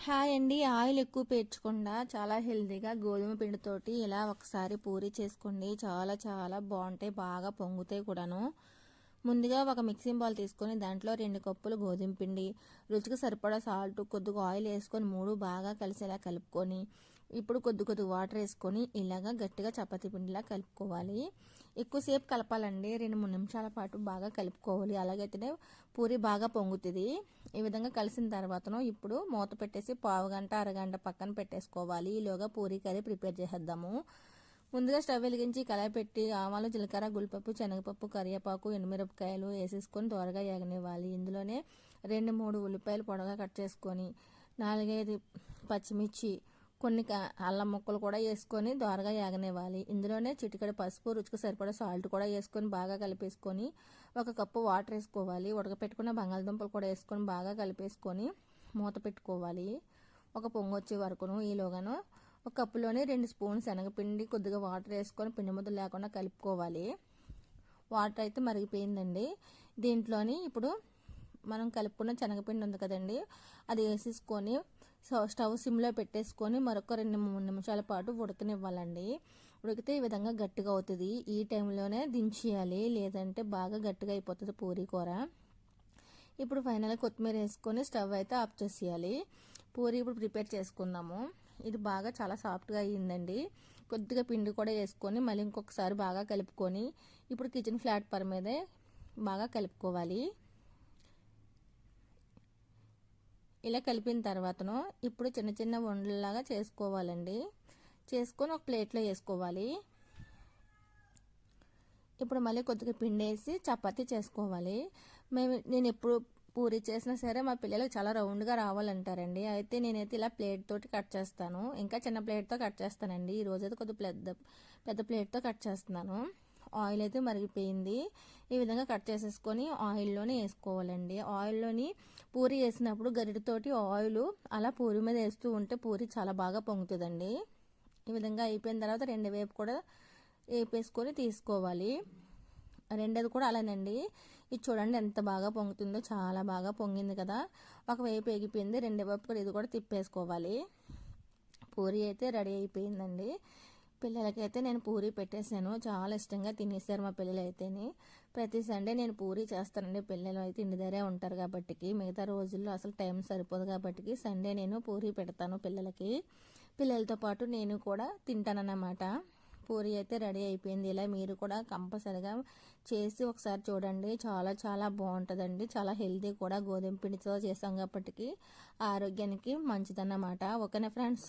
Hi అండి. Oil ఎక్కువ పేర్చకుండా చాలా హెల్తీగా గోధుమ పిండితోటి ఇలా ఒకసారి పూరి చేసుకోండి. చాలా చాలా బాగుంటాయి, బాగా పొంగుతాయి కూడాను. ముందుగా ఒక మిక్సింగ్ బౌల్ తీసుకొని దాంట్లో 2 కప్పులు గోధుమ పిండి, రుచికి సరిపడా సాల్ట్, కొద్దిగా ఆయిల్ వేసుకొని 3 బాగా కలిసేలా కలుపుకొని ఇప్పుడు కొద్ది వాటర్ వేసుకొని ఇలాగా గట్టిగా చపాతీ పిండిలా కలుపుకోవాలి. ఎక్కువసేపు కలపాలండి, 2-3 నిమిషాల పాటు బాగా కలుపుకోవాలి. అలాగైతేనే పూరి బాగా పొంగుతుంది. ఈ విధంగా కలిసిన తర్వాతను ఇప్పుడు మూత పెట్టేసి పావుగంట అరగంట పక్కన పెట్టేసుకోవాలి. ఈలోగా పూరి కర్రీ ప్రిపేర్ చేసేద్దాము. ముందుగా స్టవ్ వెలిగించి కళాయి పెట్టి ఆవాలు, జీలకర్ర, గుల్పప్పు, శనగపప్పు, కరివేపాకు, ఎండుమిరపకాయలు వేసేసుకొని త్వరగా ఎగనివ్వాలి. ఇందులోనే 2-3 ఉల్లిపాయలు పొడగా కట్ చేసుకొని 4-5 పచ్చిమిర్చి, కొన్ని అల్లం ముక్కలు కూడా వేసుకొని దోరగా ఏగనివ్వాలి. ఇందులోనే చిటికెడు పసుపు, రుచికి సరిపడా సాల్ట్ కూడా వేసుకొని బాగా కలిపేసుకొని 1 కప్పు వాటర్ వేసుకోవాలి. ఉడకపెట్టుకున్న బంగాళదుంపలు కూడా వేసుకొని బాగా కలిపేసుకొని మూత పెట్టుకోవాలి. ఒక పొంగు వచ్చే వరకును. ఈలోగాను 1 కప్పులోని 2 స్పూన్స్ శనగపిండి, కొద్దిగా వాటర్ వేసుకొని పిండి ముద్దలు లేకుండా కలుపుకోవాలి. వాటర్ అయితే మరిగిపోయిందండి. దీంట్లోని ఇప్పుడు మనం కలుపుకున్న శనగపిండి ఉంది కదండి, అది వేసేసుకొని స్టవ్ సిమ్లో పెట్టేసుకొని మరొక 2-3 నిమిషాల పాటు ఉడకనివ్వాలండి. ఉడికితే ఈ విధంగా గట్టిగా అవుతుంది. ఈ టైంలోనే దించేయాలి, లేదంటే బాగా గట్టిగా అయిపోతుంది పూరీ కూర. ఇప్పుడు ఫైనల్గా కొత్తిమీర వేసుకొని స్టవ్ అయితే ఆఫ్ చేసేయాలి. పూరీ ఇప్పుడు ప్రిపేర్ చేసుకుందాము. ఇది బాగా చాలా సాఫ్ట్గా అయ్యిందండి. కొద్దిగా పిండి కూడా వేసుకొని మళ్ళీ ఇంకొకసారి బాగా కలుపుకొని ఇప్పుడు కిచెన్ ప్లాట్ఫామ్ మీదే బాగా కలుపుకోవాలి. ఇలా కలిపిన తర్వాతను ఇప్పుడు చిన్న చిన్న ఉండలాగా చేసుకోవాలండి. చేసుకొని ఒక ప్లేట్లో వేసుకోవాలి. ఇప్పుడు మళ్ళీ కొద్దిగా పిండి వేసి చపాతీ చేసుకోవాలి. నేను ఎప్పుడు పూరి చేసినా సరే మా పిల్లలకు చాలా రౌండ్గా రావాలంటారండి. అయితే నేనైతే ఇలా ప్లేట్ తోటి కట్ చేస్తాను, ఇంకా చిన్న ప్లేట్తో కట్ చేస్తానండి. ఈరోజు అయితే కొద్దిగా పెద్ద ప్లేట్తో కట్ చేస్తున్నాను. ఆయిల్ అయితే మరిగిపోయింది. ఈ విధంగా కట్ చేసేసుకొని ఆయిల్లోనే వేసుకోవాలండి. ఆయిల్లోని పూరి వేసినప్పుడు గరిటతోటి ఆయిల్ అలా పూరి మీద వేస్తూ ఉంటే పూరి చాలా బాగా పొంగుతుందండి. ఈ విధంగా అయిపోయిన తర్వాత 2 వైపు కూడా వేపేసుకొని తీసుకోవాలి. రెండోది కూడా అలానండి. ఇది చూడండి ఎంత బాగా పొంగుతుందో, చాలా బాగా పొంగింది కదా. ఒకవైపు వేగిపోయింది, 2 వైపు కూడా ఇది కూడా తిప్పేసుకోవాలి. పూరి అయితే రెడీ అయిపోయిందండి. పిల్లలకైతే నేను పూరి పెట్టేశాను, చాలా ఇష్టంగా తినేసారు మా పిల్లలు అయితేని. ప్రతి సండే నేను పూరి చేస్తానండి. పిల్లలు అయితే ఇంటి దగ్గరే ఉంటారు కాబట్టి, మిగతా రోజుల్లో అసలు టైం సరిపోదు కాబట్టి సండే నేను పూరి పెడతాను పిల్లలకి. పిల్లలతో పాటు నేను కూడా తింటానన్నమాట. పూరి అయితే రెడీ అయిపోయింది. ఇలా మీరు కూడా కంపల్సరిగా చేసి ఒకసారి చూడండి, చాలా చాలా బాగుంటుందండి. చాలా హెల్తీ కూడా, గోధుమ పిండితో చేసాం కాబట్టి ఆరోగ్యానికి మంచిదన్నమాట. ఓకేనా ఫ్రెండ్స్,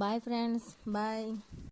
బాయ్ ఫ్రెండ్స్, బాయ్.